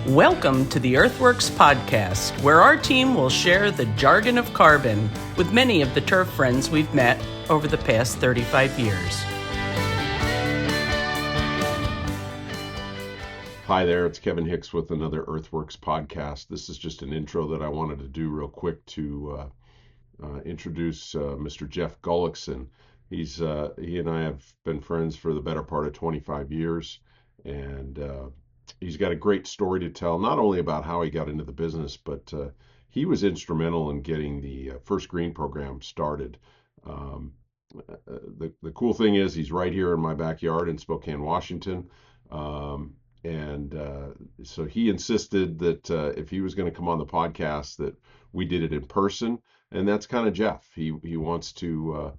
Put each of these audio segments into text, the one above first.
Welcome to the EarthWorks Podcast, where our team will share the jargon of carbon with many of the turf friends we've met over the past 35 years. Hi there, it's Kevin Hicks with another EarthWorks Podcast. This is just an intro that I wanted to do real quick to introduce Mr. Jeff Gullikson. He and I have been friends for the better part of 25 years, and he's got a great story to tell, not only about how he got into the business, but he was instrumental in getting the First Green program started. The cool thing is he's right here in my backyard in Spokane, Washington. So he insisted that if he was going to come on the podcast, that we did it in person, and that's kind of Jeff. He wants to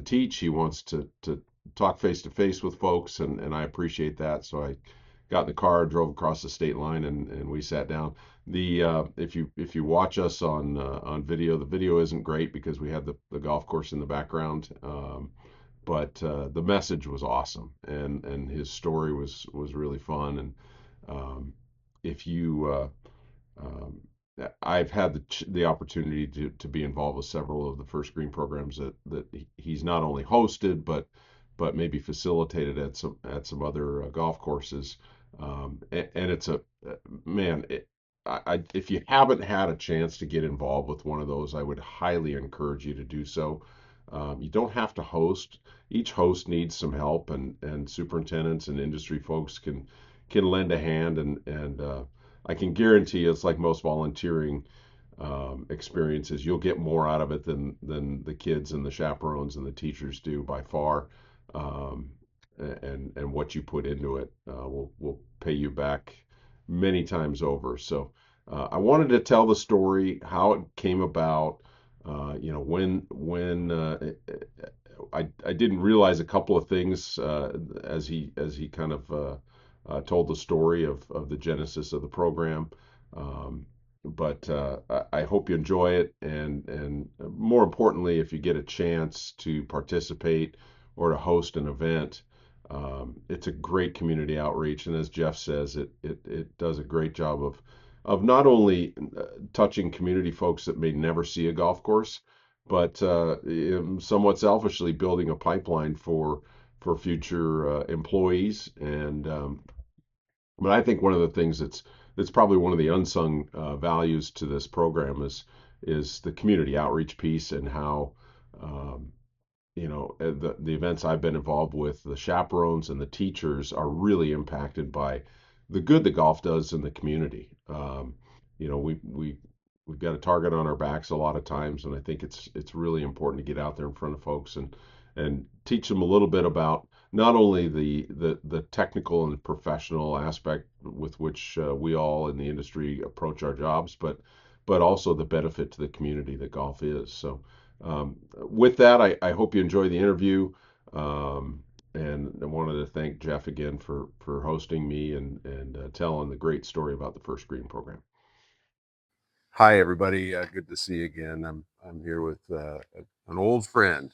teach. He wants to talk face to face with folks, and I appreciate that. So I got in the car, drove across the state line, and we sat down. If you watch us on video, the video isn't great because we had the golf course in the background. But the message was awesome, and his story was really fun. And if you I've had the opportunity to be involved with several of the First Green programs that he's not only hosted but maybe facilitated at some other golf courses. And it's man, if you haven't had a chance to get involved with one of those, I would highly encourage you to do so. You don't have to host. Each host needs some help, and superintendents and industry folks can lend a hand, and I can guarantee you, it's like most volunteering experiences. You'll get more out of it than the kids and the chaperones and the teachers do by far. And what you put into it will pay you back many times over. So I wanted to tell the story, how it came about. When I didn't realize a couple of things as he kind of told the story of the genesis of the program. But I hope you enjoy it, and more importantly, if you get a chance to participate or to host an event, it's a great community outreach, and as Jeff says, it does a great job of not only touching community folks that may never see a golf course, but somewhat selfishly building a pipeline for future employees. And but I think one of the things that's probably one of the unsung values to this program is the community outreach piece, and how the events I've been involved with, the chaperones and the teachers are really impacted by the good that golf does in the community. We've got a target on our backs a lot of times, and I think it's really important to get out there in front of folks and teach them a little bit about not only the technical and professional aspect with which we all in the industry approach our jobs, but also the benefit to the community that golf is. So with that, I hope you enjoy the interview. And I wanted to thank Jeff again for hosting me and telling the great story about the First Green program. Hi, everybody. Good to see you again. I'm here with an old friend,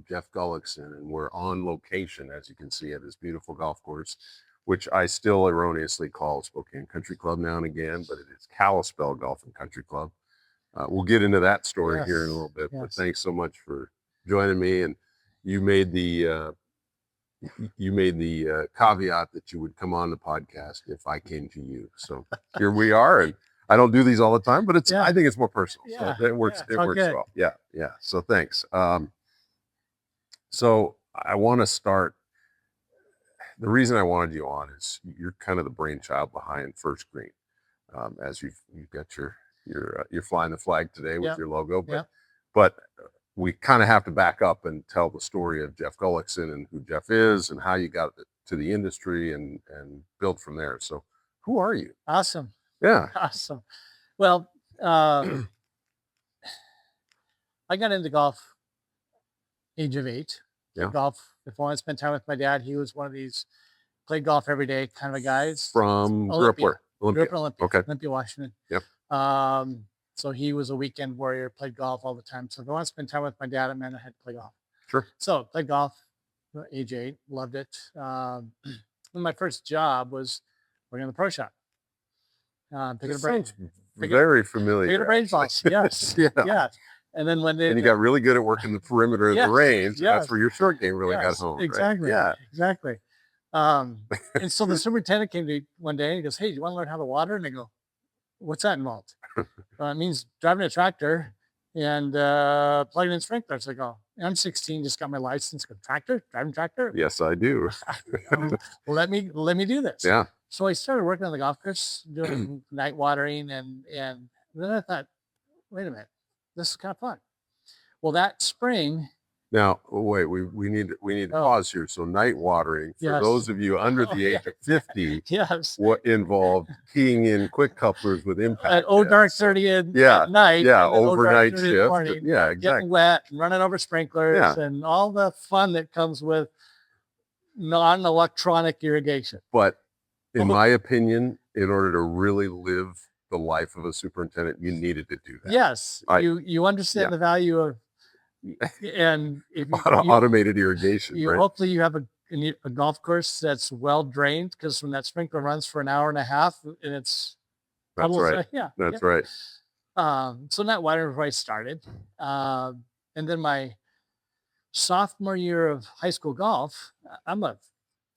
Jeff Gullikson, and we're on location, as you can see, at this beautiful golf course, which I still erroneously call Spokane Country Club now and again, but it is Kalispel Golf and Country Club. We'll get into that story here in a little bit, but thanks so much for joining me. And you made the caveat that you would come on the podcast if I came to you. So here we are, and I don't do these all the time, but I think it's more personal. So it works. It works well. Yeah. So thanks. So I want to start. The reason I wanted you on is you're kind of the brainchild behind First Green. As you've got you're flying the flag today with your logo, but we kind of have to back up and tell the story of Jeff Gullikson and who Jeff is and how you got to the industry and build from there. So who are you? Awesome. Yeah. Awesome. Well, I got into golf age of 8. Golf before I spent time with my dad. He was one of these played golf every day kind of guys. From grew up where? Olympia. Grew up in Olympia. Okay. Olympia, Washington. Yep. So he was a weekend warrior, played golf all the time. So if I want to spend time with my dad, I meant I had to play golf. Sure. So played golf, age 8, loved it. My first job was working in the pro shop. Picking a brain. Very familiar. Picking a brain balls. Yes. Yeah. And then when you got really good at working the perimeter of the range, that's where your short game really got home. Exactly. Right? Yeah. Exactly. And so the superintendent came to me one day and he goes, "Hey, do you want to learn how to water?" And I go, "What's that involved?" It means driving a tractor and plugging in sprinklers. I go, "I'm 16, just got my license. Go, driving tractor?" Yes, I do. Let me do this. Yeah. So I started working on the golf course, doing night watering, and then I thought, wait a minute, this is kind of fun. Well, that spring. Now, wait, we need to pause here. So night watering, for those of you under the age of 50, what involved keying in quick couplers with impact at dark 30 at night. Yeah, overnight shift. Morning, yeah, exactly. Getting wet and running over sprinklers and all the fun that comes with non-electronic irrigation. But in my opinion, in order to really live the life of a superintendent, you needed to do that. Yes, you understand the value of and if automated irrigation. Right? Hopefully you have a golf course that's well drained, because when that sprinkler runs for an hour and a half and it's that's right. That's right. So night watering before I started, and then my sophomore year of high school golf, I'm a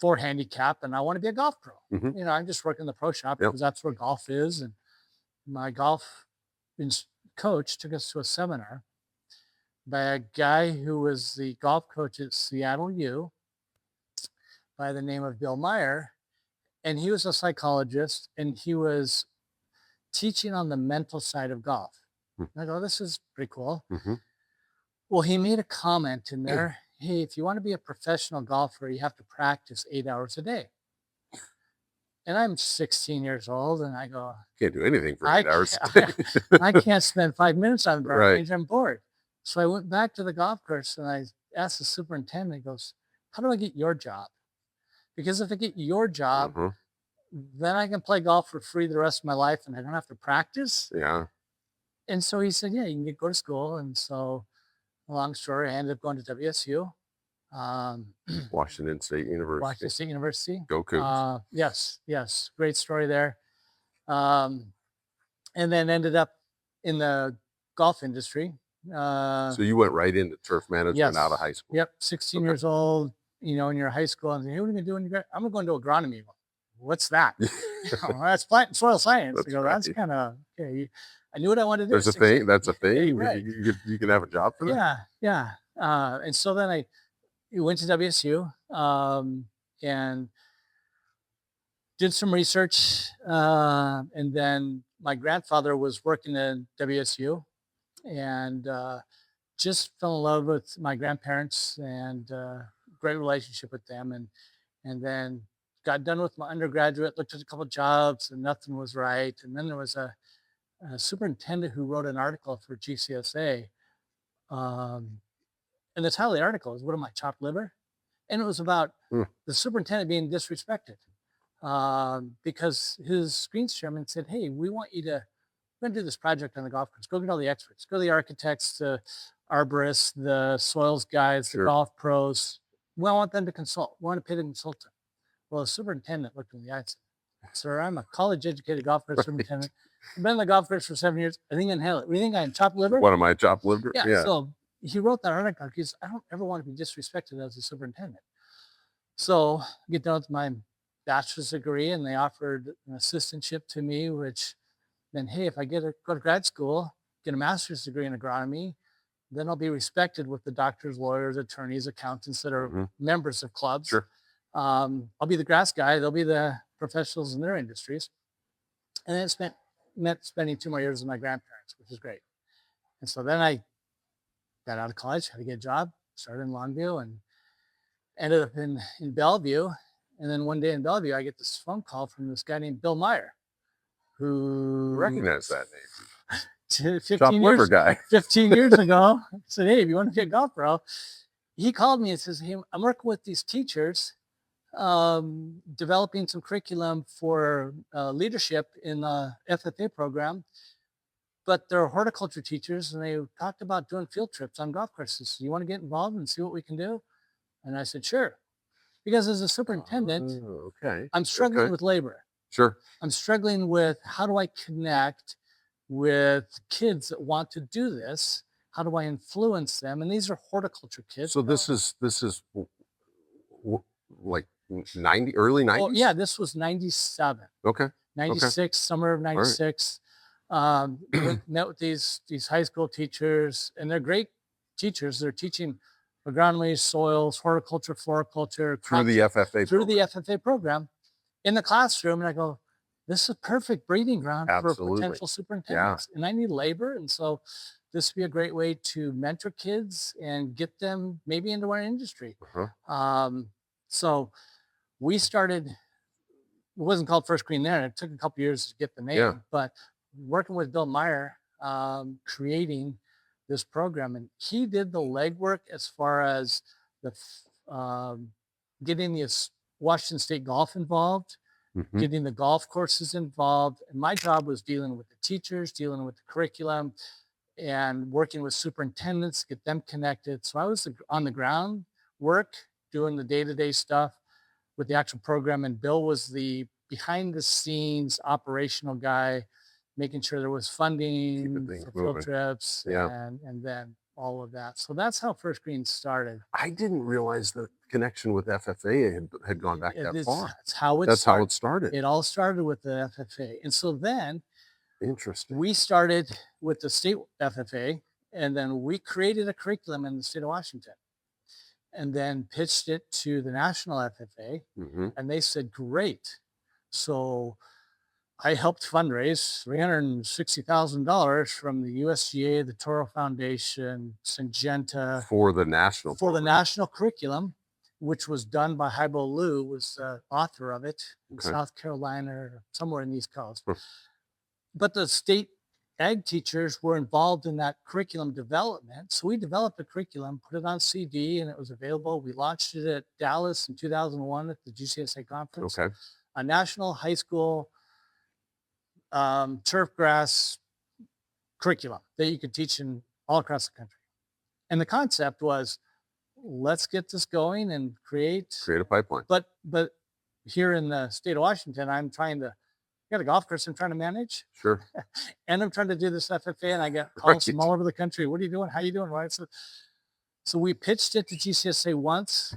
4 handicap and I want to be a golf pro. Mm-hmm. I'm just working the pro shop because that's where golf is. And my golf coach took us to a seminar by a guy who was the golf coach at Seattle U by the name of Bill Meyer. And he was a psychologist and he was teaching on the mental side of golf. And I go, this is pretty cool. Mm-hmm. Well, he made a comment in there. Hey, if you want to be a professional golfer, you have to practice 8 hours a day. And I'm 16 years old and I go, can't do anything for 8 hours. I can't spend 5 minutes on the range. I'm bored. So I went back to the golf course and I asked the superintendent, he goes, how do I get your job? Because if I get your job, then I can play golf for free the rest of my life and I don't have to practice. Yeah. And so he said, yeah, you can go to school. And so, long story, I ended up going to WSU. Washington State University. Go Cougs. Yes. Great story there. And then ended up in the golf industry. So you went right into turf management out of high school. Yep. 16 years old, in your high school. And hey, what are you going to do when you get? I'm going to go into agronomy. What's that? That's plant and soil science. That's kind of okay. I knew what I wanted to do. There's a thing. That's a thing. Right. You can have a job for that. Yeah. And so then I went to WSU and did some research. And then my grandfather was working at WSU and just fell in love with my grandparents and great relationship with them. And then got done with my undergraduate, looked at a couple of jobs and nothing was right. And then there was a superintendent who wrote an article for GCSA. And the title of the article is, "What Am I, Chopped Liver?" And it was about the superintendent being disrespected because his screen chairman said, hey, we're going to do this project on the golf course. Go get all the experts. Go to the architects, the arborists, the soils guys, the golf pros. We want them to consult. We want to pay the consultant. Well, the superintendent looked in the eye and said, sir, I'm a college-educated golf course superintendent. I've been in the golf course for 7 years. I think I can handle it. What do you think I am, chopped liver? What am I, chopped liver? Yeah. So he wrote that article because I don't ever want to be disrespected as a superintendent. So I get done with my bachelor's degree and they offered an assistantship to me, which then, hey, if I go to grad school, get a master's degree in agronomy, then I'll be respected with the doctors, lawyers, attorneys, accountants that are members of clubs. Sure. I'll be the grass guy. They'll be the professionals in their industries. And then meant spending 2 more years with my grandparents, which is great. And so then I got out of college, had to get a job, started in Longview and ended up in Bellevue. And then one day in Bellevue, I get this phone call from this guy named Bill Meyer, who recognize that name. 15 years ago, said, hey, if you want to be a golf pro, he called me and says, hey, I'm working with these teachers, developing some curriculum for leadership in the FFA program, but they're horticulture teachers and they talked about doing field trips on golf courses. You want to get involved and see what we can do? And I said, sure. Because as a superintendent, I'm struggling with labor. Sure. I'm struggling with how do I connect with kids that want to do this? How do I influence them? And these are horticulture kids. So this is like 90, early 90s? Oh, yeah, this was 97. Okay. 96, summer of 96. Met with these high school teachers, and they're great teachers. They're teaching agronomy, soils, horticulture, floriculture. Through the FFA program in the classroom. And I go, this is a perfect breeding ground Absolutely. for potential superintendents. And I need labor. And so this would be a great way to mentor kids and get them maybe into our industry. So we started, it wasn't called First Green then. It took a couple years to get the name, but working with Bill Meyer, creating this program, and he did the legwork as far as the getting the Washington State Golf involved, getting the golf courses involved. And my job was dealing with the teachers, dealing with the curriculum, and working with superintendents, get them connected. So I was on the ground work, doing the day-to-day stuff with the actual program. And Bill was the behind the scenes operational guy, making sure there was funding for field trips and then all of that. So that's how First Green started. I didn't realize the connection with FFA had gone back that far. That's how it started. It all started with the FFA. And so then we started with the state FFA, and then we created a curriculum in the state of Washington and then pitched it to the national FFA. And they said, great. So I helped fundraise $360,000 from the USGA, the Toro Foundation, Syngenta for the national curriculum, which was done by Haibo Liu, was the author of it in South Carolina or somewhere in the East Coast. But the state ag teachers were involved in that curriculum development. So we developed a curriculum, put it on CD, and it was available. We launched it at Dallas in 2001 at the GCSA conference. A national high school turf grass curriculum that you could teach in all across the country. And the concept was, let's get this going and create a pipeline. But here in the state of Washington, I got a golf course I'm trying to manage. Sure. And I'm trying to do this FFA, and I get calls from all over the country. What are you doing? How are you doing? Right. So we pitched it to GCSA once,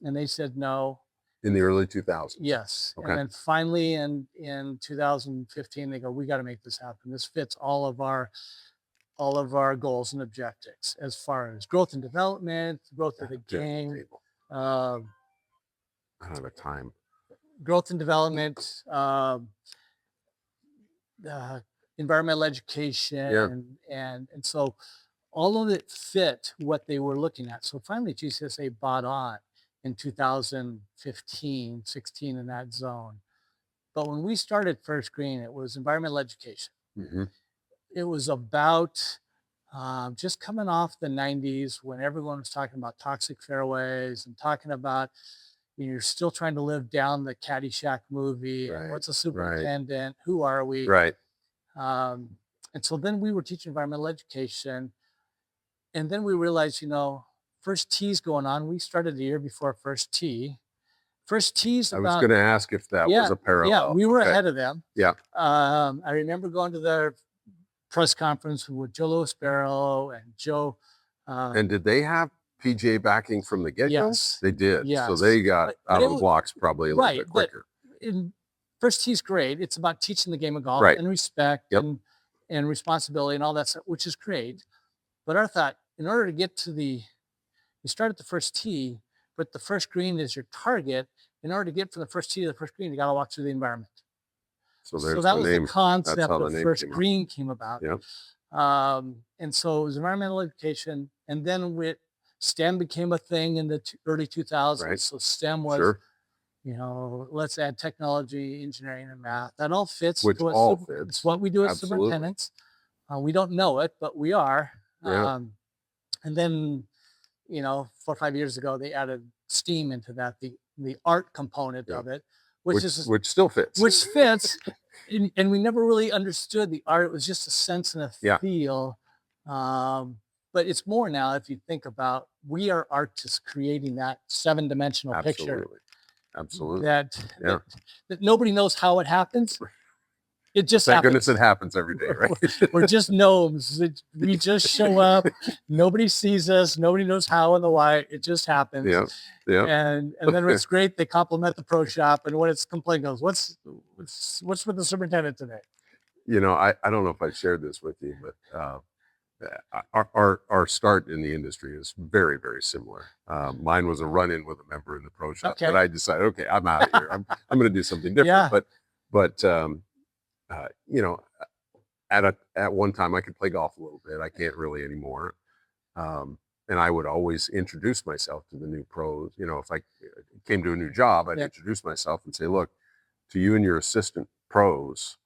and they said no. In the early 2000s. Yes. And then finally in 2015, they go, we got to make this happen. This fits all of our goals and objectives as far as growth and development, growth of the game. I don't have a time. Growth and development, environmental education, and so all of it fit what they were looking at. So finally GCSA bought on in 2015, 16 in that zone. But when we started First Green, it was environmental education. It was about just coming off the 90s when everyone was talking about toxic fairways and talking about, you're still trying to live down the Caddyshack movie. And what's a superintendent? Who are we? And so then we were teaching environmental education. And then we realized, First Tee's going on. We started the year before First Tee. First Tee's about... I was going to ask if that was a parallel. Yeah, we were ahead of them. Yeah. I remember going to their press conference with Joe Louis Barrow and Joe. And did they have PGA backing from the get-go? Yes. They did. Yes. So they got out of the blocks probably a little bit quicker. First Tee's great. It's about teaching the game of golf and respect and responsibility and all that stuff, which is great. But our thought, in order to get to you start at the first tee, but the first green is your target. In order to get from the first tee to the first green, you got to walk through the environment. So that was the concept of First Green came about. And so it was environmental education. And then STEM became a thing in the early 2000s. So STEM was, let's add technology, engineering, and math. That all fits. Which all fits. It's what we do as superintendents. We don't know it, but we are. And then, 4 or 5 years ago, they added STEAM into that, the art component of it, which still fits. Which fits. And we never really understood the art. It was just a sense and a feel. But it's more now, if you think about, we are artists creating that 7-dimensional picture. Absolutely. that, Yeah. that that nobody knows how it happens. It just Thank happens. goodness it happens every day, right? We're just gnomes. We just show up. Nobody sees us. Nobody knows how and the why. It just happens. Yeah. Yeah. And then it's great. They compliment the pro shop, and when it's complaint goes, what's with the superintendent today? I don't know if I shared this with you, but our start in the industry is very, very similar. Mine was a run-in with a member in the pro shop, Okay. but I decided, okay, I'm out of here. I'm going to do something different. Yeah. But at one time I could play golf a little bit. I can't really anymore. And I would always introduce myself to the new pros. If I came to a new job, I'd introduce myself and say, look, to you and your assistant pros,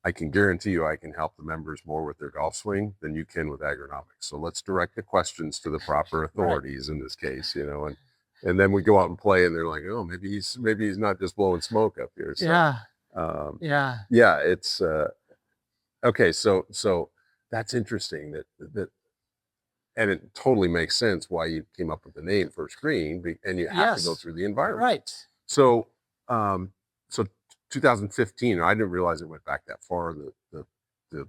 I can guarantee you I can help the members more with their golf swing than you can with agronomics. So let's direct the questions to the proper authorities in this case, and then we go out and play and they're like, oh, maybe he's not just blowing smoke up here. So, Yeah. It's okay. So that's interesting that, and it totally makes sense why you came up with the name First Green, and you have to go through the environment. Right. So, so 2015, I didn't realize it went back that far, the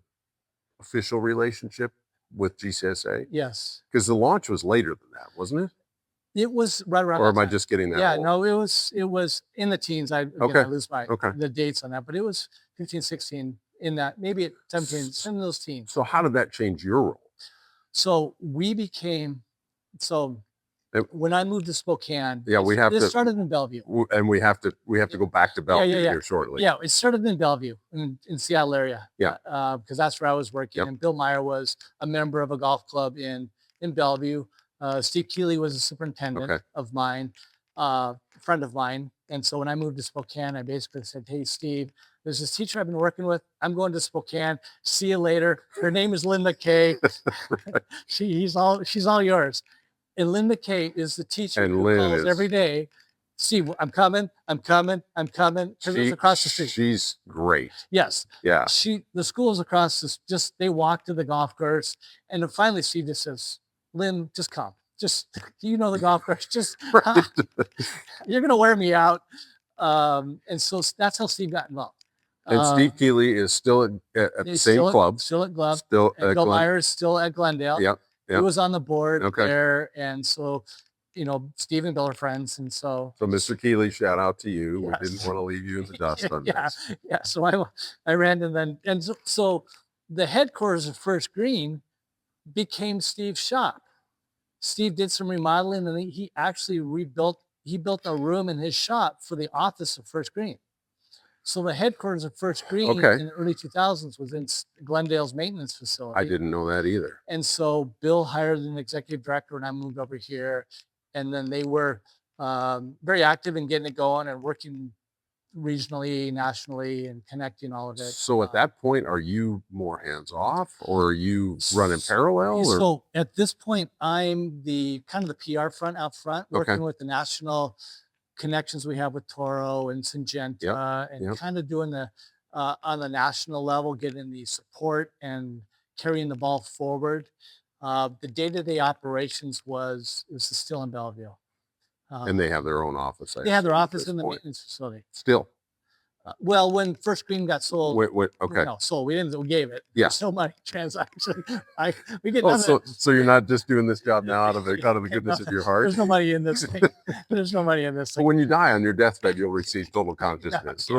official relationship with GCSA. Yes. Because the launch was later than that, wasn't it? It was right around. Or am I just getting that? Yeah, old? no, it was in the teens. I lose the dates on that, but it was 15, 16 in that, maybe at 17, some of those teens. So how did that change your role? So we became, when I moved to Spokane, it started in Bellevue. And we have to go back to Bellevue here shortly. Yeah, it started in Bellevue in Seattle area. Yeah. Because that's where I was working. Yep. And Bill Meyer was a member of a golf club in Bellevue. Steve Keeley was a superintendent of mine, a friend of mine. And so when I moved to Spokane, I basically said, hey, Steve, there's this teacher I've been working with. I'm going to Spokane. See you later. Her name is Lynn McKay. She's all yours. And Lynn McKay is the teacher who calls every day. Steve, I'm coming. Because it was across the street. She's great. Yes. Yeah. The school is across this, they walk to the golf course. And then finally Steve just says, Lynn, just come. Do you know the golf course? You're going to wear me out. And so that's how Steve got involved. And Steve Keeley is still at the same club. Still at Glove. Still and Bill Meyer is still at Glendale. Yep. He was on the board there. And so, Steve and Bill are friends. And so Mr. Keeley, shout out to you. Yes. We didn't want to leave you in the dust on this. Yeah. So I ran and so the headquarters of First Green became Steve's shop. Steve did some remodeling and he actually built a room in his shop for the office of First Green. So the headquarters of First Green in the early 2000s was in Glendale's maintenance facility. I didn't know that either. And so Bill hired an executive director and I moved over here. And then they were very active in getting it going and working regionally, nationally, and connecting all of it. So at that point, are you more hands off or are you running parallel? So at this point, I'm the kind of the PR front out front, working with the national connections we have with Toro and Syngenta and kind of doing the on the national level, getting the support and carrying the ball forward. The day-to-day operations was still in Bellevue. And they have their own office. They have their office in the maintenance facility. Still. Well, when First Green got sold, sold. We gave it. Yeah. There's so much transaction. We get nothing. So you're not just doing this job now out of the goodness of your heart. There's no money in this thing. There's no money in this thing. But when you die on your deathbed, you'll receive total consciousness.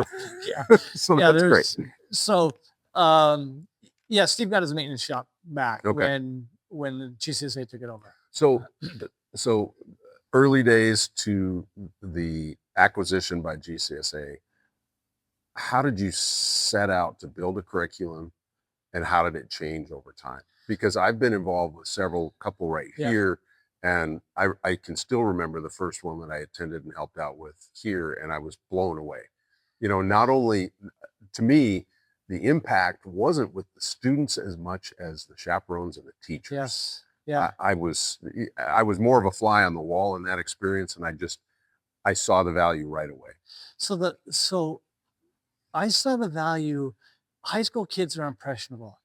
Yeah. So that's great. So, Steve got his maintenance shop back when the GCSA took it over. So early days to the acquisition by GCSA, how did you set out to build a curriculum and how did it change over time? Because I've been involved with couple here, and I can still remember the first one that I attended and helped out with here, and I was blown away. Not only, to me, the impact wasn't with the students as much as the chaperones and the teachers. Yes. Yeah. I was more of a fly on the wall in that experience, and I saw the value right away. So I saw the value. High school kids are impressionable.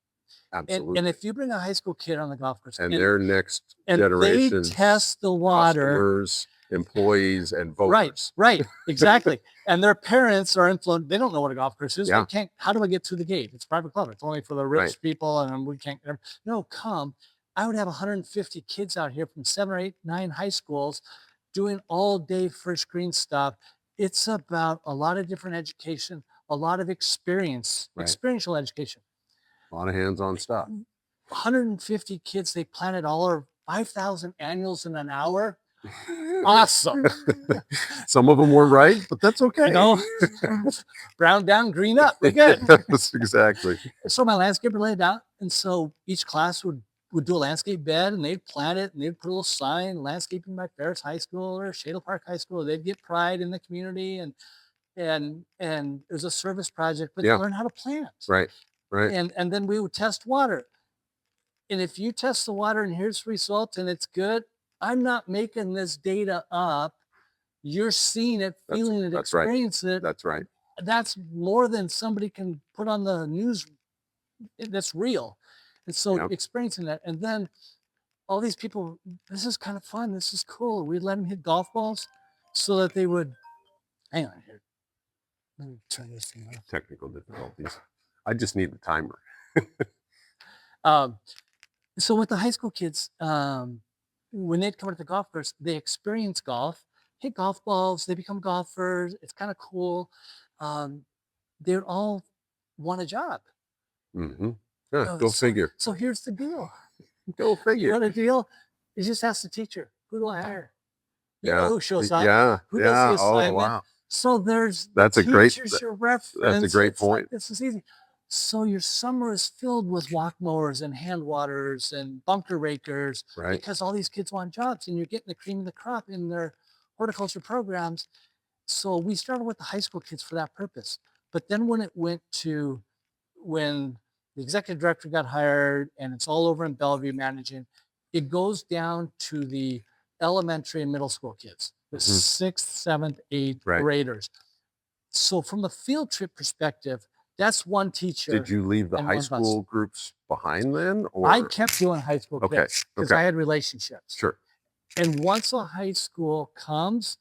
Absolutely. And if you bring a high school kid on the golf course and their next generation they test the water, employees and Right, voters. right, exactly. And their parents are influenced. They don't know what a golf course is. Yeah. They can't. How do I get through the gate? It's a private club. It's only for the rich Right. people, and we can't. No, come. I would have 150 kids out here from 7 or 8, 9 high schools doing all day first green stuff. It's about a lot of different education, a lot of experience, Right. experiential education. A lot of hands-on stuff. 150 kids. They planted all our 5,000 annuals in an hour. Awesome. Some of them weren't right, but that's okay. No, brown down, green up. We're good. Yes, exactly. So my landscaper laid it out, and so each class would do a landscape bed, and they'd plant it, and they'd put a little sign, landscaping by Ferris High School or Shadle Park High School. They'd get pride in the community, and it was a service project, but Yeah. they learn how to plant. Right. Right. And then we would test water. And if you test the water and here's the result and it's good, I'm not making this data up. You're seeing it, feeling it, that's right. experiencing it. That's right. That's more than somebody can put on the news. That's real. And so Yep. experiencing that. And then all these people, this is kind of fun. This is cool. We'd let them hit golf balls so that they would, hang on here. Let me turn this thing off. Technical difficulties. I just need the timer. So with the high school kids, when they'd come to the golf course, they experience golf, hit golf balls, they become golfers. It's kind of cool. They would all want a job. Mm-hmm. Yeah, Oh, go figure. So here's the deal. Go You figure. know the deal? You just ask the teacher, who do I hire? You know Yeah. who shows up? Yeah. Who does Yeah. the Oh, assignment? wow. So there's That's a great. teachers, your reference. That's a great It's like, point. this is easy. So your summer is filled with walk mowers and hand waters and bunker rakers Right. because all these kids want jobs and you're getting the cream of the crop in their horticulture programs. So we started with the high school kids for that purpose. But then when the executive director got hired and it's all over in Bellevue managing, it goes down to the elementary and middle school kids, the 6th, 7th, 8th Right. graders. So from the field trip perspective, that's one teacher. Did you leave the and high one bus. school groups behind then? Or I kept doing high school Okay, kids because okay. I had relationships. Sure. And once a high school comes,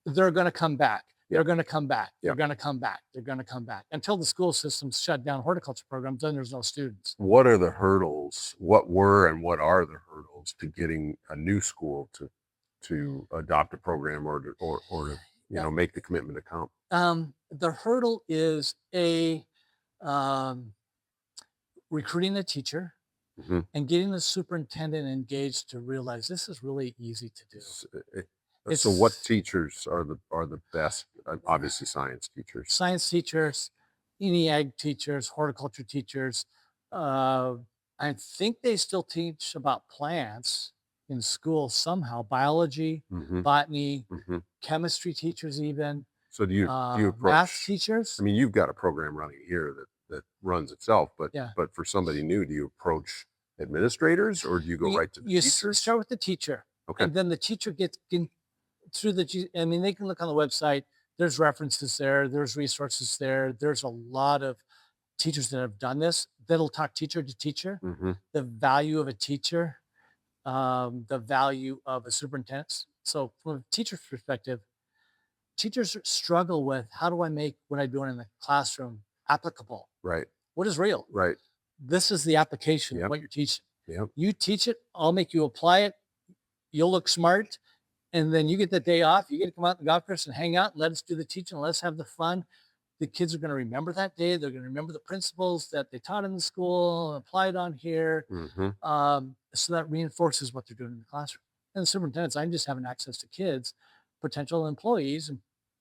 they're going to come back. Yeah. They're going to come back. Yeah. They're going to come back. They're going to come back until the school systems shut down horticulture programs. Then there's no students. What are the hurdles? What were and what are the hurdles to getting a new school to adopt a program or to make the commitment to come? The hurdle is recruiting a teacher Mhm. and getting the superintendent engaged to realize this is really easy to do. So what teachers are the best? Obviously science teachers. Science teachers, any ag teachers, horticulture teachers. I think they still teach about plants in school somehow, biology, Mhm. botany, Mhm. chemistry teachers even, So do you math approach? teachers. I mean, you've got a program running here that runs itself, but Yeah. but for somebody new, do you approach administrators or do you go right to the You teachers? start with the teacher, Okay. and then the teacher gets in through I mean, they can look on the website. There's references there. There's resources there. There's a lot of teachers that have done this. That'll talk teacher to teacher. Mhm. The value of a teacher, the value of a superintendent. So from a teacher's perspective, teachers struggle with how do I make what I'm doing in the classroom applicable? Right. What is real? Right. This is the application Yep. of what you're teaching. Yep. You teach it, I'll make you apply it. You'll look smart. And then you get the day off. You get to come out in the golf course and hang out and let us do the teaching. Let us have the fun. The kids are going to remember that day. They're going to remember the principles that they taught in the school, applied on here. Mhm. So that reinforces what they're doing in the classroom. And the superintendents, I'm just having access to kids, potential employees.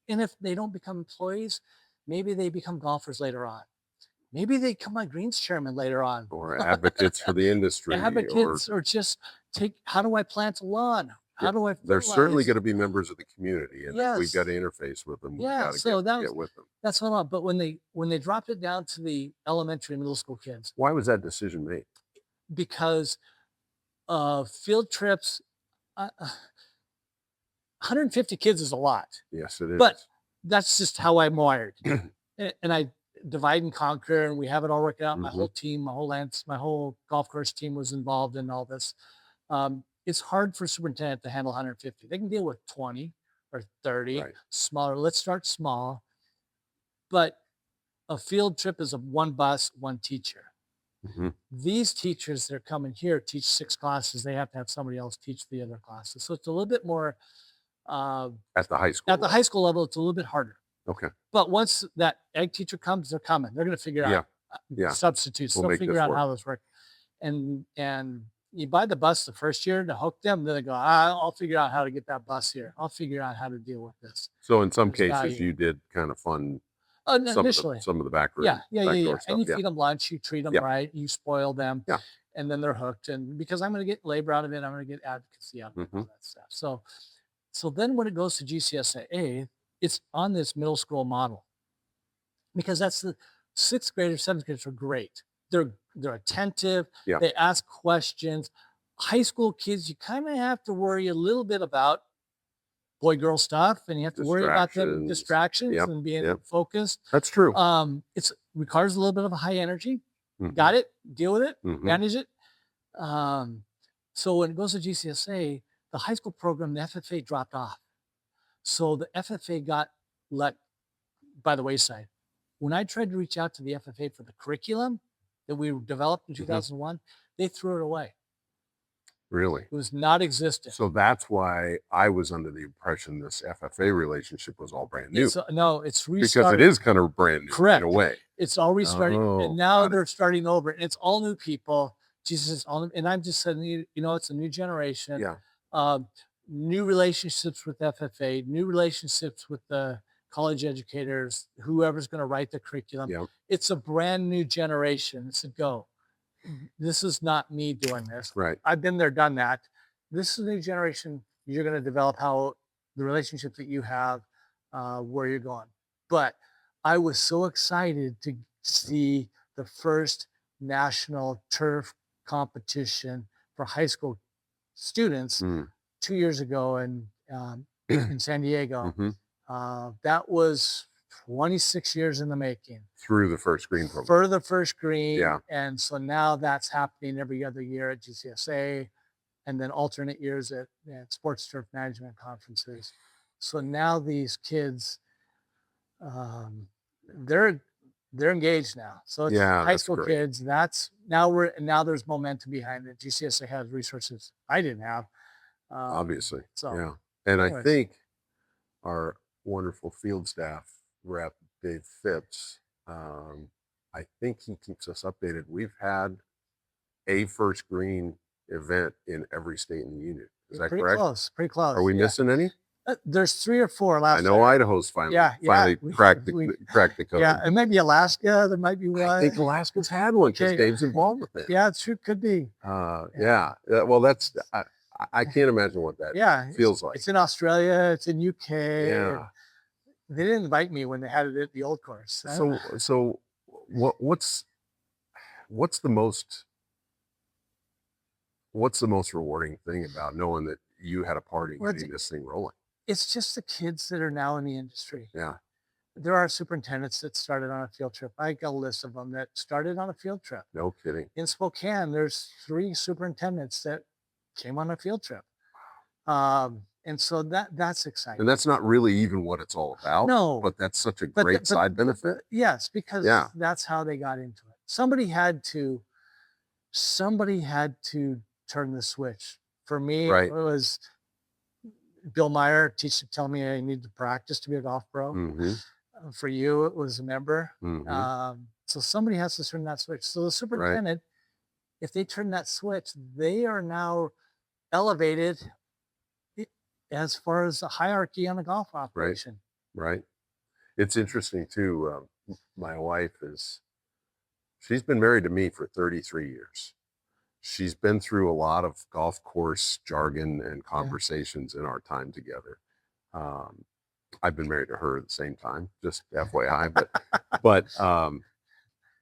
And if they don't become employees, maybe they become golfers later on. Maybe they become my greens chairman later on. Or advocates for the industry. Advocates or just how do I plant a lawn? How do I They're certainly fertilize? going to be members of the community, and if we've Yes. got to interface with them. We've Yeah, got to so get with them. that's what I want. But when they dropped it down to the elementary and middle school kids, Why was that decision made? because field trips, 150 kids is a lot, Yes, it is. but that's just how I'm wired. And I divide and conquer, and we have it all worked out. My Mhm. whole team, my whole golf course team was involved in all this. it's hard for superintendent to handle 150. They can deal with 20 or 30, Right. smaller. Let's start small. But a field trip is a one bus, one teacher. Mm-hmm. These teachers that are coming here teach 6 classes. They have to have somebody else teach the other classes. So it's a little bit more At the high school. at the high school level. It's a little bit harder. Okay. But once that egg teacher comes, they're coming. They're going to figure out substitutes. We'll They'll make figure this out work. how this works. And you buy the bus the first year to hook them. Then they go, I'll figure out how to get that bus here. I'll figure out how to deal with this. So in some There's cases, value. you did kind of fund Initially. some of the backroom. Yeah. backdoor And you stuff. feed them lunch, you treat them right, you spoil them, and then they're hooked. And because I'm going to get labor out of it, I'm going to get advocacy out of it, all that stuff. So then when it goes to GCSA, it's on this middle school model, because that's the 6th graders, 7th graders are great. They're attentive. Yeah. They ask questions. High school kids, you kind of have to worry a little bit about boy-girl stuff, and you have to worry about them distractions and being focused. That's true. It requires a little bit of a high energy. Mm-hmm. Got it? Deal with it. Mm-hmm. Manage it. So when it goes to GCSA, the high school program, the FFA dropped off. So the FFA got let by the wayside. When I tried to reach out to the FFA for the curriculum that we developed in 2001, they threw it away. Really? It was not existent. So that's why I was under the impression this FFA relationship was all brand new. It's restarted. Because it is kind of brand new. Correct. In a way. It's all restarting. And now they're starting over. And it's all new people. Jesus, and I'm just saying, it's a new generation. Yeah. New relationships with FFA, new relationships with the college educators, whoever's going to write the curriculum. Yeah. It's a brand new generation. It's a go. This is not me doing this. Right. I've been there, done that. This is a new generation. You're going to develop how the relationships that you have, where you're going. But I was so excited to see the first national turf competition for high school students 2 years ago in San Diego. That was 26 years in the making. Through the First Green program. For the First Green. Yeah. And so now that's happening every other year at GCSA, and then alternate years at sports turf management conferences. So now these kids, they're engaged now. So it's high school kids. Now there's momentum behind it. GCSA has resources I didn't have. Obviously. So, yeah. And anyways. I think our wonderful field staff rep, Dave Phipps, I think he keeps us updated. We've had a First Green event in every state in the union. Is that correct? Pretty close. Are we missing any? There's 3 or 4 last I know year. Idaho's finally cracked the code. Yeah, and maybe Alaska. There might be one. I think Alaska's had one because Dave's involved with it. Yeah, it's true. Could be. Well, that's I can't imagine what that feels like. It's in Australia. It's in UK. Yeah. They didn't invite me when they had it at the old course. So what's the most rewarding thing about knowing that you had a part in getting this thing rolling? It's just the kids that are now in the industry. Yeah. There are superintendents that started on a field trip. I got a list of them that started on a field trip. No kidding. In Spokane, there's 3 superintendents that came on a field trip. And so that's exciting. And that's not really even what it's all about. No. But that's such a great side benefit. Yes, because that's how they got into it. Somebody had to turn the switch. For me, it was Bill Meyer telling me I need to practice to be a golf pro. For you, it was a member. So somebody has to turn that switch. So the superintendent, if they turn that switch, they are now elevated as far as the hierarchy on the golf operation. Right. It's interesting too. My wife she's been married to me for 33 years. She's been through a lot of golf course jargon and conversations in our time together. I've been married to her at the same time, just FYI, but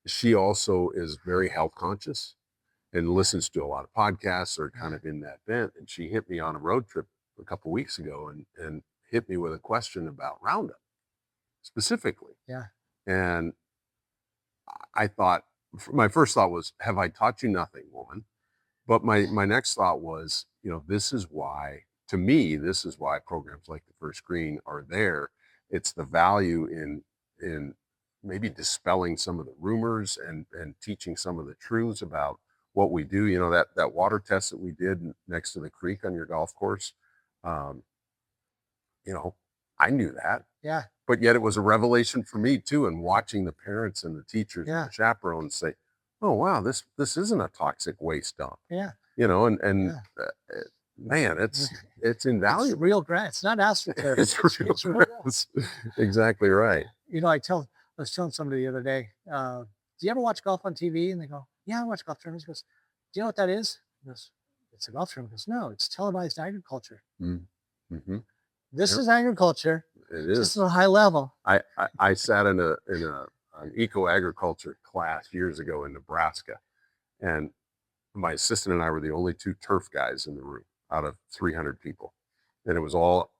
she also is very health conscious and listens to a lot of podcasts or kind of in that bent. And she hit me on a road trip a couple of weeks ago and hit me with a question about Roundup specifically. Yeah. And I thought, my first thought was, have I taught you nothing, woman? But my next thought was, this is why, to me, this is why programs like the First Green are there. It's the value in maybe dispelling some of the rumors and teaching some of the truths about what we do. That water test that we did next to the creek on your golf course, I knew that. Yeah. But yet it was a revelation for me too. And watching the parents and the teachers and the chaperones say, oh, wow, this isn't a toxic waste dump. Yeah. Man, it's invaluable. It's real grass. It's not astroturf. It's real grass. Exactly right. I was telling somebody the other day, do you ever watch golf on TV? And they go, yeah, I watch golf tournaments. He goes, do you know what that is? He goes, it's a golf tournament. He goes, no, it's televised agriculture. Mm-hmm. This is agriculture. It is. Just at a high level. I sat in an eco-agriculture class years ago in Nebraska, and my assistant and I were the only two turf guys in the room out of 300 people, and it was all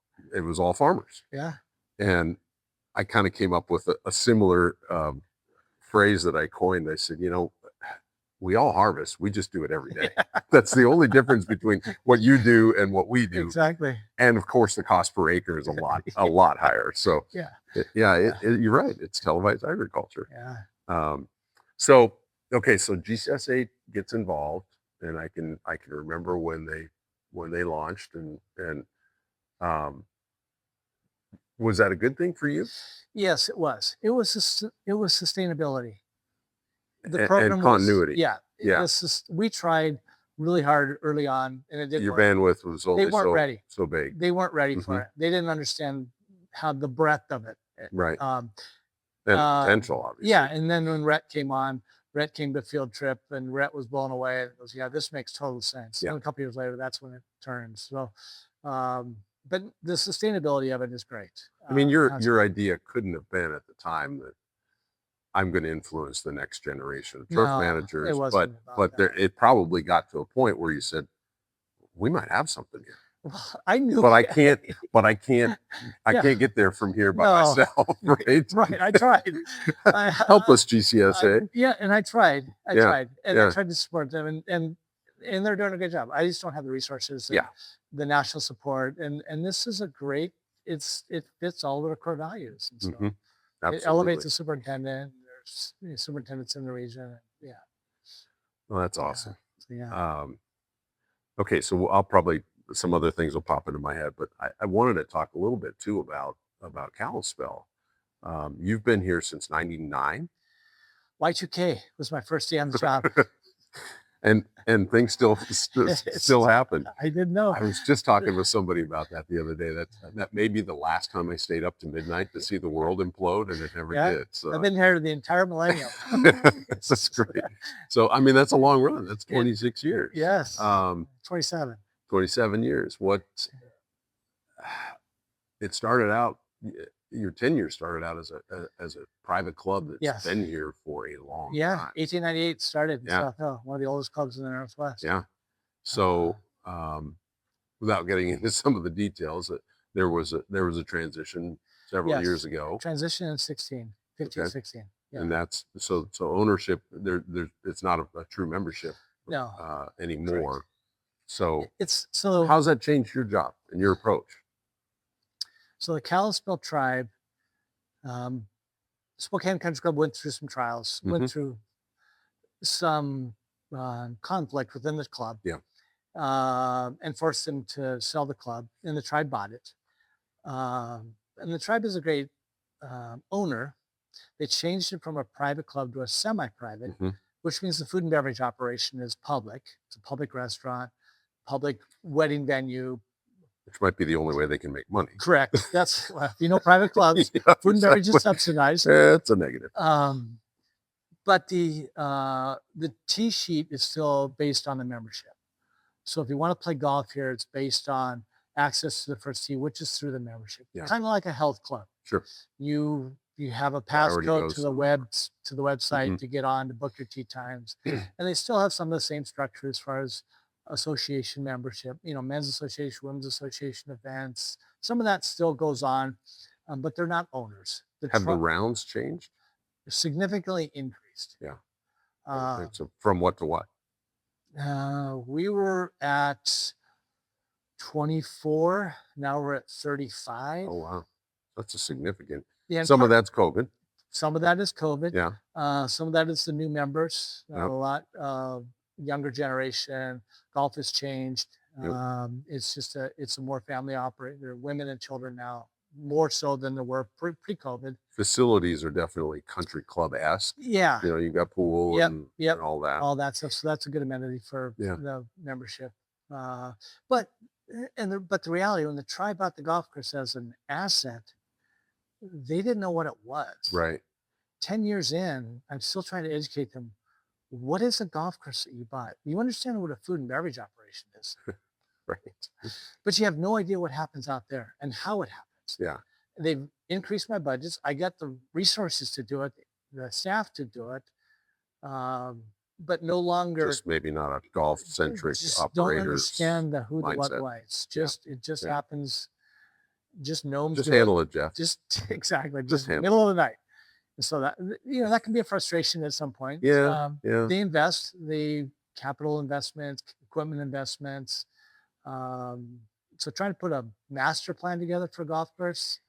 farmers. Yeah. And I kind of came up with a similar phrase that I coined. I said, we all harvest. We just do it every day. That's the only difference between what you do and what we do. Exactly. And of course, the cost per acre is a lot higher. So you're right. It's televised agriculture. Yeah. So GCS8 gets involved, and I can remember when they launched, and was that a good thing for you? Yes, it was. It was sustainability. The program and continuity. We tried really hard early on, and it didn't Your work. bandwidth was only ready. So big. They weren't ready for it. They didn't understand how the breadth of it. Right. And potential, obviously. Yeah, and then when Rhett came to field trip, and Rhett was blown away. And goes, yeah, this makes total sense. Yeah. And a couple years later, that's when it turned. So, but the sustainability of it is great. I mean, your idea couldn't have been at the time that I'm going to influence the next generation of turf managers, but it probably got to a point where you said, we might have something here. Well, I knew, but I can't get there from here by myself. Right. Right. I tried. Help us, GCSA. And I tried. I tried to support them, and they're doing a good job. I just don't have the resources, the national support, and this is a great. It fits all of our core values, and so it elevates the superintendent. There's superintendents in the region. Yeah. Well, that's awesome. Yeah. Okay, so I'll probably, some other things will pop into my head, but I wanted to talk a little bit too about Kalispel. You've been here since '99. Y2K was my first day on the job. And things still happen. I didn't know. I was just talking with somebody about that the other day. That may be the last time I stayed up to midnight to see the world implode, and it never did. So I've been here the entire millennium. That's great. So I mean, that's a long run. That's 26 years. Yes. 27. 27 years. It started out. Your tenure started out as a private club that's been here for a long time. 1898 started in South Hill, one of the oldest clubs in the Northwest. Yeah. So, without getting into some of the details, there was a transition several years ago. Transition in 16. Yeah. And that's so ownership. It's not a true membership. Anymore. Correct. So how's that changed your job and your approach? So the Kalispel tribe, Spokane Country Club went through some trials, went through some conflict within the club, and forced them to sell the club, and the tribe bought it. And the tribe is a great owner. They changed it from a private club to a semi-private, which means the food and beverage operation is public. It's a public restaurant, public wedding venue, which might be the only way they can make money. Correct. That's private clubs, food and beverage is subsidized. It's a negative. But the tee sheet is still based on the membership. So if you want to play golf here, it's based on access to the first tee, which is through the membership. Kind of like a health club. Sure. You have a passcode to the website to get on to book your tee times, and they still have some of the same structure as far as association membership, men's association, women's association events. Some of that still goes on, but they're not owners. Have the rounds changed? Significantly increased. Yeah. So from what to what? We were at 24. Now we're at 35. Oh, wow. That's a significant. Yeah, Some of that's COVID. some of that is COVID. Yeah. Some of that is the new members. A Yep. lot younger generation. Golf has changed. Yep. It's a more family operator. Women and children now more so than there were pre-COVID. Facilities are definitely country club-esque. Yeah. You know, you got pool Yep. and all that. All that stuff. So that's a good amenity for the membership. But the reality, when the tribe bought the golf course as an asset, they didn't know what it was. Right. 10 years in, I'm still trying to educate them. What is a golf course that you bought? You understand what a food and beverage operation is. Right. But you have no idea what happens out there and how it happens. Yeah. They've increased my budgets. I got the resources to do it, the staff to do it, but no longer. Just maybe not a golf-centric operator. Don't understand the who, the what, mindset. why. It's just, it just happens. Just gnomes. Just handle it, Jeff. Just exactly. Just handle middle of the night. And so that, that can be a frustration at some point. Yeah. They invest the capital investments, equipment investments. So trying to put a master plan together for a golf course,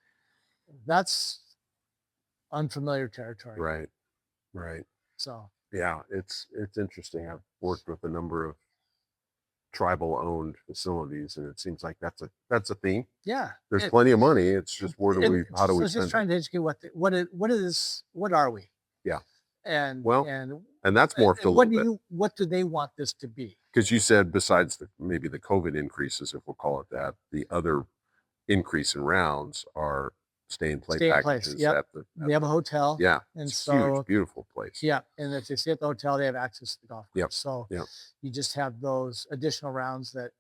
that's unfamiliar territory. Right. So yeah, it's interesting. I've worked with a number of tribal owned facilities, and it seems like that's a theme. Yeah, there's plenty of money. It's just how do we spend just trying to educate what are we? Yeah. And that's morphed a little bit. What do they want this to be? Because you said besides maybe the COVID increases, if we'll call it that, the other increase in rounds are stay and play packages. Yep. They have a hotel. Yeah. And it's so huge, beautiful place. Yeah. And if they stay at the hotel, they have access to the golf course. Yep. So you just have those additional rounds that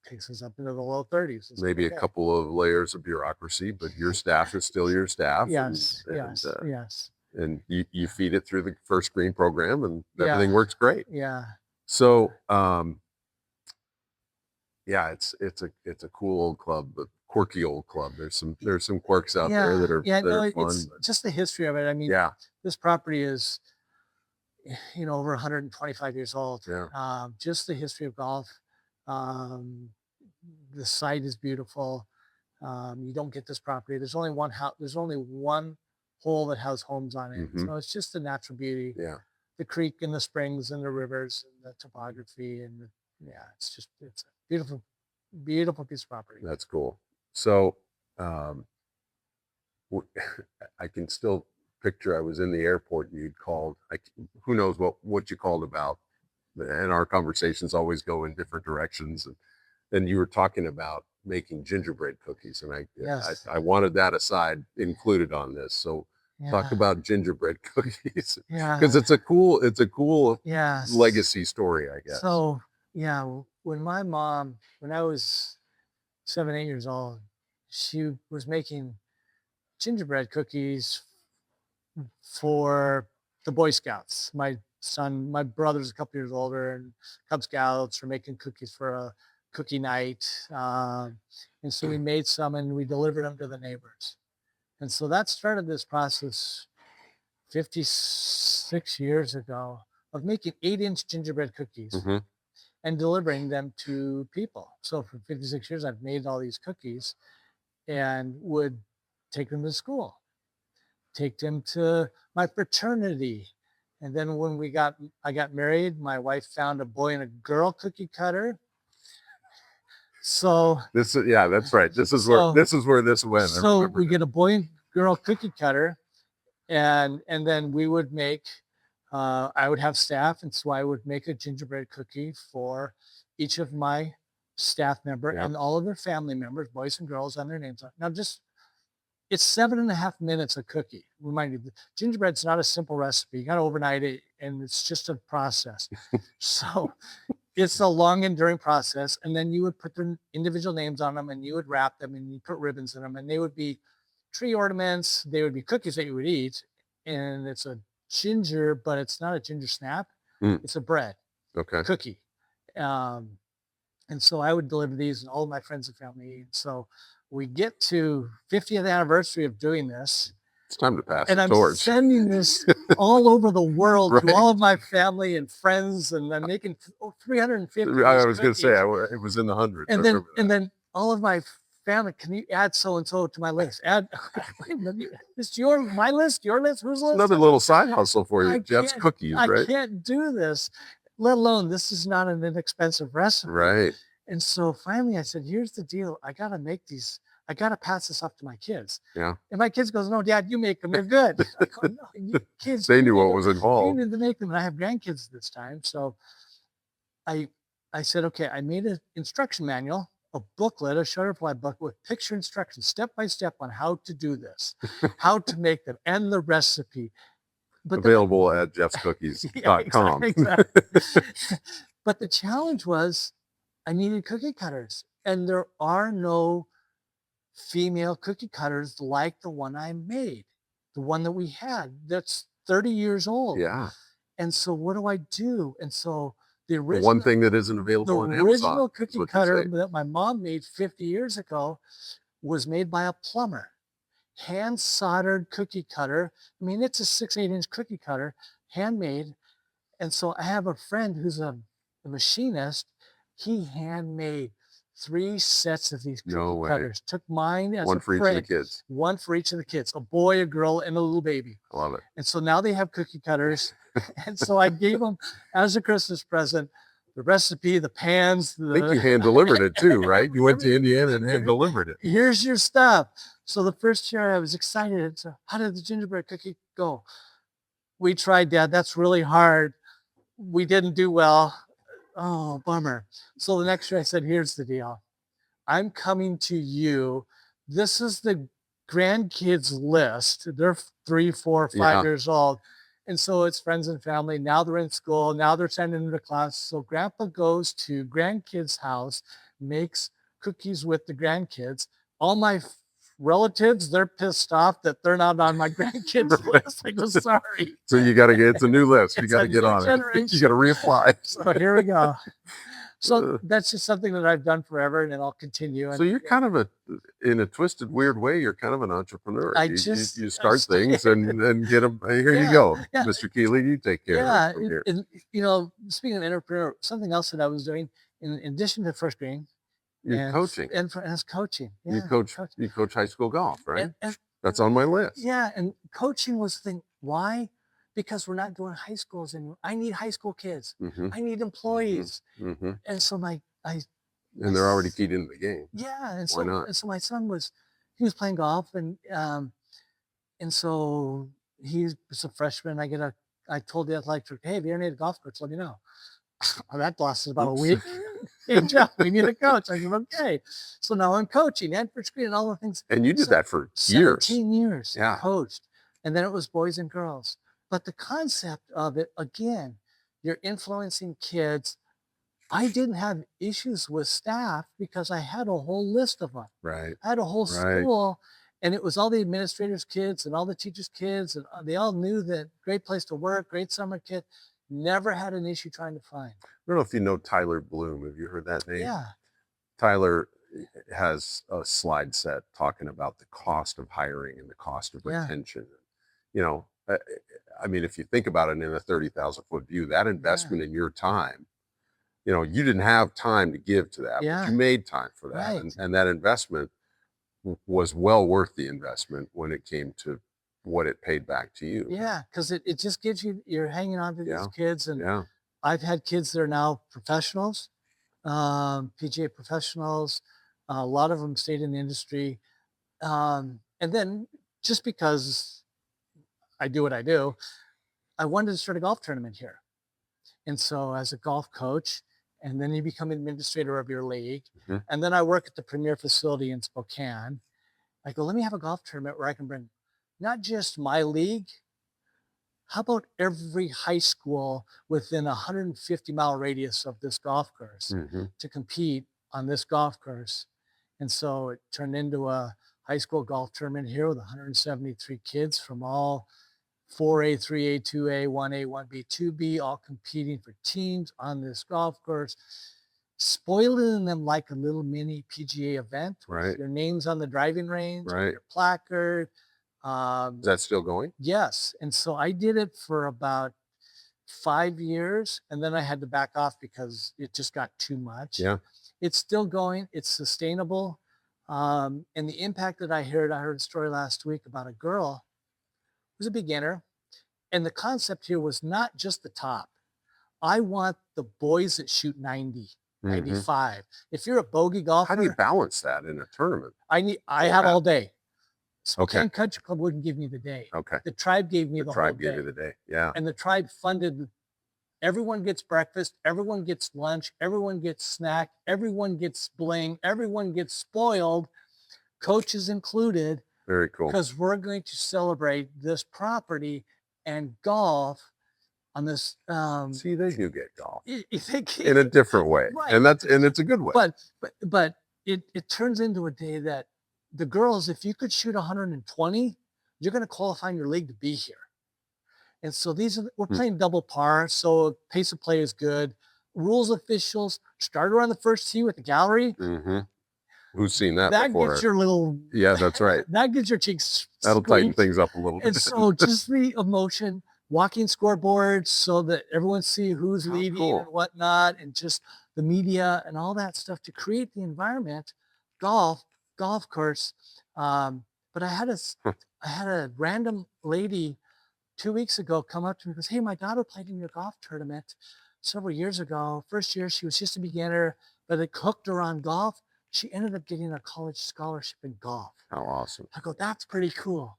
takes us up into the low 30s. Maybe a couple of layers of bureaucracy, but your staff is still your staff. Yes. And you feed it through the first green program, and everything works great. Yeah. So, it's a cool old club, but quirky old club. There's some quirks out there that are fun. It's just the history of it. I mean, this property is, over 125 years old. Yeah. Just the history of golf. The site is beautiful. You don't get this property. There's only one house. There's only one hole that has homes on it. Mm-hmm. So it's just the natural beauty. Yeah. The creek and the springs and the rivers and the topography and it's a beautiful, beautiful piece of property. That's cool. So, I can still picture I was in the airport and you'd called. Who knows what you called about? And our conversations always go in different directions. And you were talking about making gingerbread cookies, and I wanted that aside included on this. So talk about gingerbread cookies, because it's a cool legacy story, I guess. So when I was 7, 8 years old, she was making gingerbread cookies for the Boy Scouts. My brother's a couple years older, and Cub Scouts were making cookies for a cookie night. And so we made some and we delivered them to the neighbors. And so that started this process 56 years ago of making 8-inch gingerbread cookies and delivering them to people. So for 56 years, I've made all these cookies and would take them to school, take them to my fraternity. And then when I got married, my wife found a boy and a girl cookie cutter. So that's right. This is where this went. So we get a boy and girl cookie cutter, and then we would make. I would have staff, and so I would make a gingerbread cookie for each of my staff member and all of their family members, boys and girls, on their names. Now, it's 7.5 minutes a cookie. Remind you, gingerbread's not a simple recipe. You got to overnight it, and it's just a process. So. It's a long, enduring process. And then you would put their individual names on them, and you would wrap them, and you put ribbons in them, and they would be tree ornaments. They would be cookies that you would eat. And it's a ginger, but it's not a ginger snap. It's a bread cookie. And so I would deliver these, and all of my friends and family eat. So we get to 50th anniversary of doing this. It's time to pass And the I'm torch. sending this all over the world Right. to all of my family and friends, and I'm making 350 of I these was going to say, cookies. it was in the hundreds. And I then remember that. and then all of my family, can you add so and so to my list? Add it's my list, your list, whose It's list? another little side hustle for you. I Jeff's can't- Cookies, I right? can't do this, let alone this is not an inexpensive recipe. Right. And so finally I said, here's the deal. I got to make these. I got to pass this off to my kids. Yeah. And my kids goes, no, Dad, you make them. You're good. I go, no, kids. They knew what need was to- You involved. need to make them. And I have grandkids this time. So I said, okay, I made an instruction manual, a booklet, a Shutterfly book with picture instructions, step by step on how to do this, how to make them, and the recipe. But Available at jeffscookies.com. Yeah, exactly. But the challenge was I needed cookie cutters, and there are no female cookie cutters like the one I made, the one that we had. That's 30 years old. Yeah. And so what do I do? And so the The original, one thing that isn't available on Amazon. original is cookie what they cutter say. that my mom made 50 years ago was made by a plumber. Hand soldered cookie cutter. I mean, it's a 6-8 inch cookie cutter, handmade. And so I have a friend who's a machinist. He handmade 3 sets of these cookie No way. cutters. Took mine as One a for each of the print, kids. one for each of the kids, a boy, a girl, and a little baby. I love it. And so now they have cookie cutters. And so I gave them as a Christmas present the recipe, the pans. I think you hand delivered it too, right? You went to Indiana and hand delivered it. Here's your stuff. So the first year I was excited. So how did the gingerbread cookie go? We tried, Dad. That's really hard. We didn't do well. Oh, bummer. So the next year I said, here's the deal. I'm coming to you. This is the grandkids list. They're 3, 4, 5 Yeah. years old. And so it's friends and family. Now they're in school. Now they're sending them to class. So grandpa goes to grandkids' house, makes cookies with the grandkids. All my relatives, they're pissed off that they're not on my grandkids list. I go, sorry. So you got to get, it's a new list. You It's got to a get new on it. generation. You got to reapply. So here we go. So that's just something that I've done forever, and I'll continue. And So you're kind of in a twisted, weird way, you're kind of an entrepreneur. You start things and get them. Here you go, yeah. Mr. Keeley. You take care Yeah, of it from here. and you know, speaking of entrepreneur, something else that I was doing in addition to first grade, You're coaching. and as coaching. Yeah, You coach high school golf, right? And That's on my list. yeah, and coaching was the thing. Why? Because we're not doing high schools anymore. I need high school kids. Mm-hmm. I need employees. Mm-hmm. And so And they're already keyed into the game. yeah, and Why not? And so my son was playing golf, and so he's a freshman. I told the athletic director, hey, if you ever need a golf coach, let me know. That lasted about a week. Hey, Jeff, we need a coach. I said, okay. So now I'm coaching and for screen and all the things. And you did that for years. 17 years. Yeah. Coached. And then it was boys and girls. But the concept of it, again, you're influencing kids. I didn't have issues with staff because I had a whole list of them. Right. I had a whole school, and it was all the administrators' kids and all the teachers' kids, and they all knew that great place to work, great summer kid. Never had an issue trying to find. I don't know if you know Tyler Bloom. Have you heard that name? Yeah. Tyler has a slide set talking about the cost of hiring and the cost of retention. You know, I mean, if you think about it in a 30,000 foot view, that investment in your time, you know, you didn't have time to give to that, but you made time for that. Right. And that investment was well worth the investment when it came to what it paid back to you. Yeah, because it just gives you're hanging on to these kids. And I've had kids that are now professionals, PGA professionals. A lot of them stayed in the industry. And then just because I do what I do, I wanted to start a golf tournament here. And so as a golf coach, and then you become administrator of your league. Mm-hmm. And then I work at the premier facility in Spokane. I go, let me have a golf tournament where I can bring not just my league. How about every high school within a 150-mile radius of this golf course to compete on this golf course? And so it turned into a high school golf tournament here with 173 kids from all 4A, 3A, 2A, 1A, 1B, 2B, all competing for teams on this golf course, spoiling them like a little mini PGA event. Right. Your name's on the driving range, right. your placard, Is that still going? Yes. And so I did it for about 5 years, and then I had to back off because it just got too much. Yeah. It's still going. It's sustainable. And the impact that I heard a story last week about a girl who was a beginner. And the concept here was not just the top. I want the boys that shoot 90, 95. If you're a bogey golfer. How do you balance that in a tournament? I had all day. Spokane Okay. Country Club wouldn't give me the day. Okay. The tribe gave me the whole tribe day. gave you the day. Yeah. And the tribe funded. Everyone gets breakfast. Everyone gets lunch. Everyone gets snack. Everyone gets bling. Everyone gets spoiled. Coaches included. Very cool. Because we're going to celebrate this property and golf on this. See, they do get golf in in a different way, right. and it's a good way. But it turns into a day that the girls, if you could shoot 120, you're going to qualify in your league to be here. And so we're playing double par, so pace of play is good. Rules officials start around the first tee with the gallery. Mm-hmm. Who's seen that That before? gets your little. Yeah, that's right. That gets your cheeks. That'll tighten squeezed. things up a little bit. And so just the emotion, walking scoreboards so that everyone see who's leading cool. and whatnot, and just the media and all that stuff to create the environment, golf course. But I had a random lady 2 weeks ago come up to me and goes, "Hey, my daughter played in your golf tournament several years ago. First year, she was just a beginner, but it hooked her on golf. She ended up getting a college scholarship in golf." How awesome. I go, "That's pretty cool."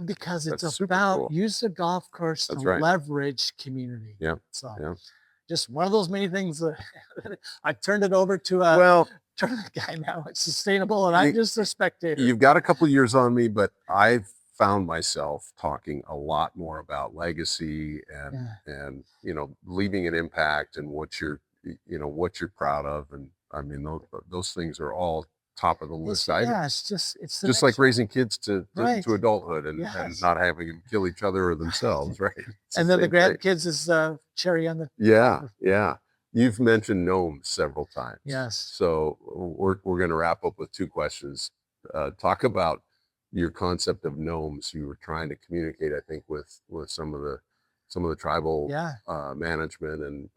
Because it's That's super about cool. use the golf course to That's right. leverage community. Yeah. So Yeah. just one of those many things that I turned it over to a tournament guy now. It's sustainable, and I'm just a spectator. You've got a couple years on me, but I've found myself talking a lot more about legacy and leaving an impact and what you're proud of, and I mean those things are all top of the list. It's just like raising kids to adulthood and not having them kill each other or themselves, right? And then the grandkids is cherry on the. Yeah. You've mentioned gnomes several times. Yes. So we're going to wrap up with two questions. Talk about your concept of gnomes. You were trying to communicate, I think, with some of the tribal management, and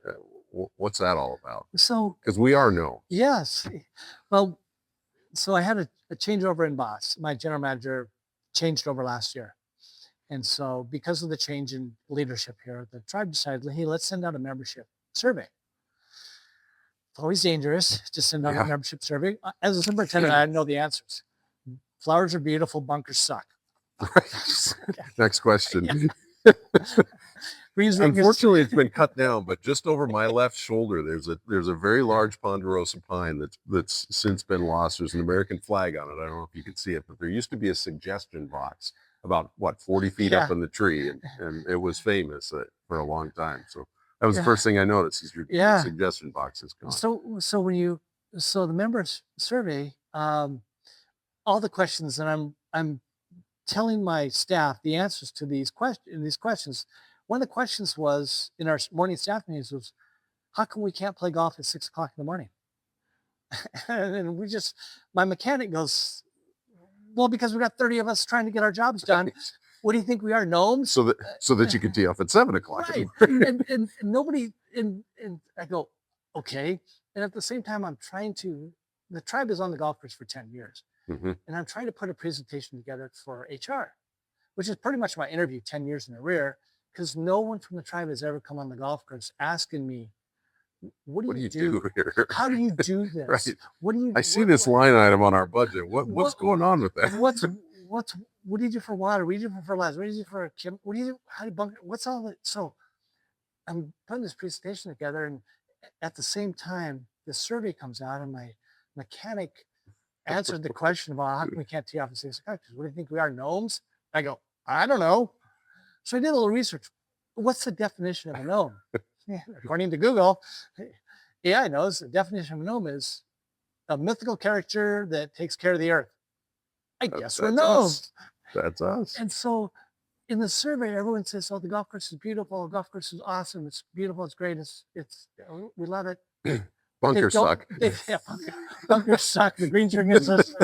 what's that all about? So because we are gnomes. Yes. Well, so I had a changeover in boss. My general manager changed over last year. And so because of the change in leadership here, the tribe decided, hey, let's send out a membership survey. It's always dangerous to send out a membership survey. As a superintendent, I know the answers. Flowers are beautiful, bunkers suck. Right. Next question. Yeah. Unfortunately, it's been cut down, but just over my left shoulder, there's a very large ponderosa pine that's since been lost. There's an American flag on it. I don't know if you can see it, but there used to be a suggestion box about 40 feet up in the tree, and it was famous for a long time. So that was the first thing I noticed is your suggestion box is gone. So the members survey, all the questions, and I'm telling my staff the answers to these questions. One of the questions was in our morning staff meetings was, how come we can't play golf at 6 o'clock in the morning? And my mechanic goes, well, because we got 30 of us trying to get our jobs done. What do you think we are, gnomes? So that you could tee off at 7 o'clock. Right. and nobody, and I go, okay. And at the same time, the tribe is on the golf course for 10 years. Mm-hmm. And I'm trying to put a presentation together for HR, which is pretty much my interview 10 years in the rear, because no one from the tribe has ever come on the golf course asking me, what do you do here? How do you do this? Right. What do you? I see this line item on our budget. What's going on with that? What do you do for water? What do you do for fertilizer? What do you do for what do you do? How do you bunker? What's all that? So I'm putting this presentation together, and at the same time, the survey comes out, and my mechanic answered the question about how come we can't tee off at 6 o'clock? What do you think we are, gnomes? I go, I don't know. So I did a little research. What's the definition of a gnome? According to Google, AI knows the definition of a gnome is a mythical character that takes care of the earth. I guess we're gnomes. That's us. And so in the survey, everyone says, oh, the golf course is beautiful. The golf course is awesome. It's beautiful. It's great. We love it. Bunkers suck. Bunkers suck. The greens are against us.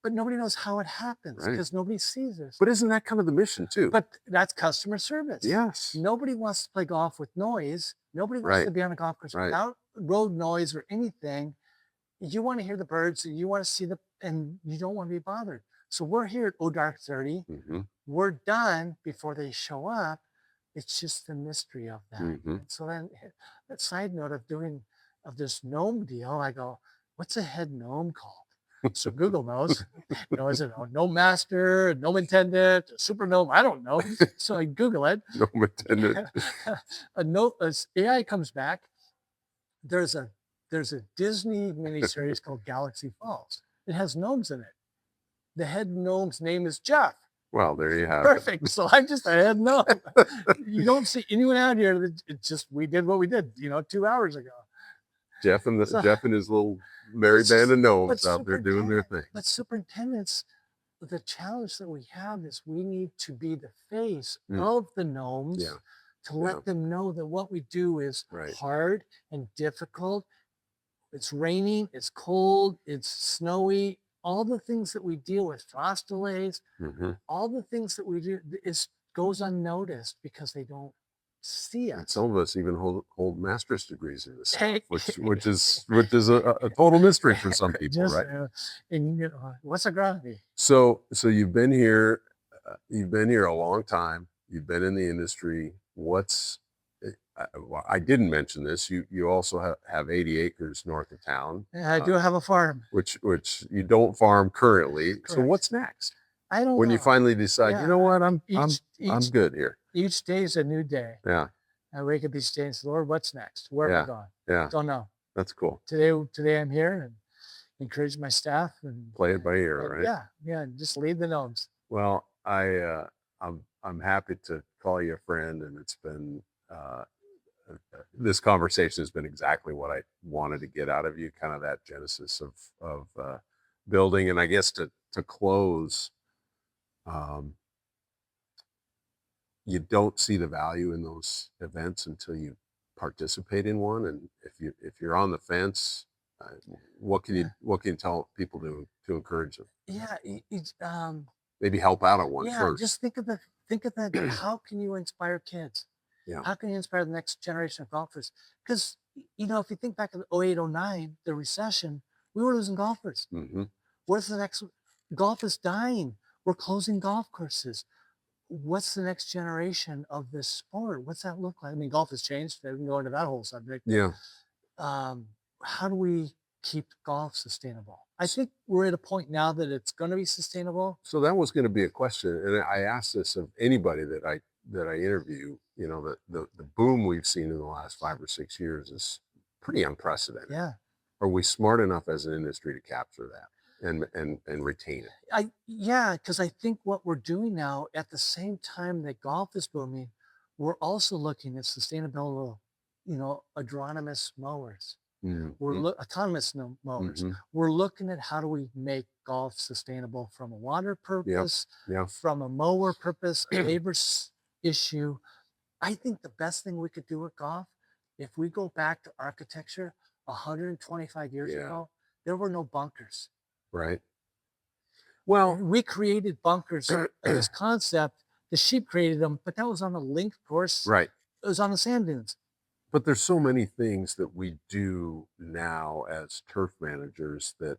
but nobody knows how it happens Right. because nobody sees this. But isn't that kind of the mission too? But that's customer service. Yes. Nobody wants to play golf with noise. Nobody wants Right. to be on a golf course Right. without road noise or anything. You want to hear the birds and you want to see and you don't want to be bothered. So we're here at Dark 30. Mm-hmm. We're done before they show up. It's just the mystery of that. Mm-hmm. And so then that side note of this gnome deal, I go, what's a head gnome called? So Google knows, is it a gnome master, a gnome intendant, a super gnome? I don't know. So I Google it. Gnome intendant. AI comes back. There's a Disney miniseries called Galaxy Falls. It has gnomes in it. The head gnome's name is Jeff. Well, there you have Perfect. So I'm just a head gnome. You don't see anyone out here. It's just we did what we did, 2 hours ago. Jeff and his little merry band of gnomes out there doing their thing. But superintendents, the challenge that we have is we need to be the face of the gnomes to let them know that what we do is hard and difficult. It's raining, it's cold, it's snowy. All the things that we deal with, frost delays, all the things that we do goes unnoticed because they don't see us. And some of us even hold master's degrees in this stuff, which is a total mystery for some people, right? And what's agronomy? So you've been here a long time. You've been in the industry. I didn't mention this. You also have 80 acres north of town. Yeah, I do have a farm, which you don't farm currently. Correct. So what's next? I don't know. When you finally decide, you know what, I'm good here. Each day is a new day. Yeah. I wake up each day and say, Lord, what's next? Where am I going? Yeah. Don't know. That's cool. Today I'm here and encourage my staff and play it by ear, right? Yeah, and just lead the gnomes. Well, I'm happy to call you a friend, and it's been this conversation has been exactly what I wanted to get out of you, kind of that genesis of building. And I guess to close, you don't see the value in those events until you participate in one. And if you're on the fence, what can you tell people to encourage them? Yeah, maybe help out at one first. Just think of that. How can you inspire kids? Yeah. How can you inspire the next generation of golfers? Because if you think back in 08, 09, the recession, we were losing golfers. What's the next? Golf is dying. We're closing golf courses. What's the next generation of this sport? What's that look like? I mean, golf has changed. We can go into that whole subject. Yeah. How do we keep golf sustainable? I think we're at a point now that it's going to be sustainable. So that was going to be a question, and I asked this of anybody that I interview. The boom we've seen in the last 5 or 6 years is pretty unprecedented. Yeah. Are we smart enough as an industry to capture that and retain it? Because I think what we're doing now, at the same time that golf is booming, we're also looking at sustainable, agronomous mowers. Autonomous mowers. We're looking at how do we make golf sustainable from a water purpose, from a mower purpose, a labor issue. I think the best thing we could do with golf, if we go back to architecture 125 years ago, there were no bunkers. Right. Well, we created bunkers, this concept. The sheep created them, but that was on a linked course. Right. It was on the sand dunes. But there's so many things that we do now as turf managers that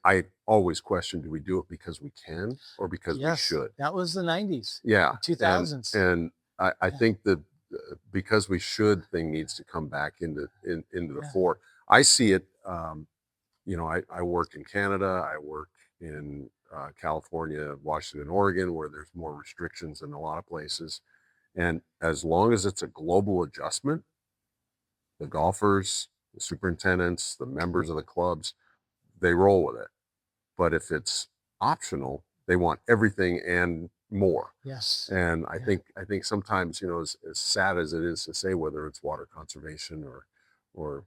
I always question, do we do it because we can or because we should? That was the 90s. Yeah. 2000s. And I think that because we should thing needs to come back into the fore. I see it, I work in Canada, I work in California, Washington, Oregon, where there's more restrictions in a lot of places. And as long as it's a global adjustment, the golfers, the superintendents, the members of the clubs, they roll with it. But if it's optional, they want everything and more. Yes. And I think sometimes, as sad as it is to say, whether it's water conservation or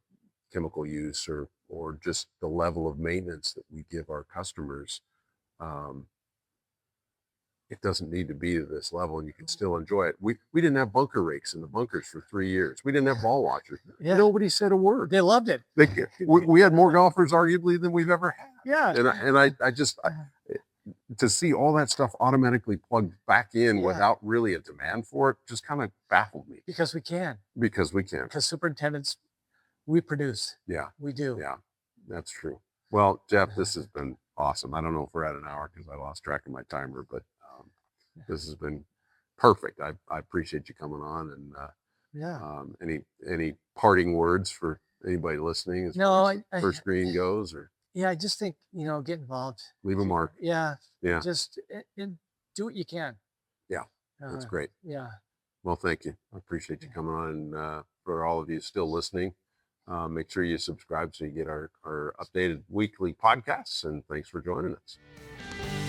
chemical use or just the level of maintenance that we give our customers, it doesn't need to be to this level, and you can still enjoy it. We didn't have bunker rakes in the bunkers for 3 years. We didn't have ball watchers. Yeah. Nobody said a word. They loved it. We had more golfers arguably than we've ever had. Yeah. And I just to see all that stuff automatically plugged back in without really a demand for it just kind of baffled me. Because we can. Because Superintendents, we produce. Yeah. We do. Yeah, that's true. Well, Jeff, this has been awesome. I don't know if we're at an hour because I lost track of my timer, but this has been perfect. I appreciate you coming on, and any parting words for anybody listening as far as first green goes, or I just think, get involved, leave a mark. Yeah Just and do what you can. That's great. Yeah. Well, thank you. I appreciate you coming on. And for all of you still listening, make sure you subscribe so you get our updated weekly podcasts, and thanks for joining us.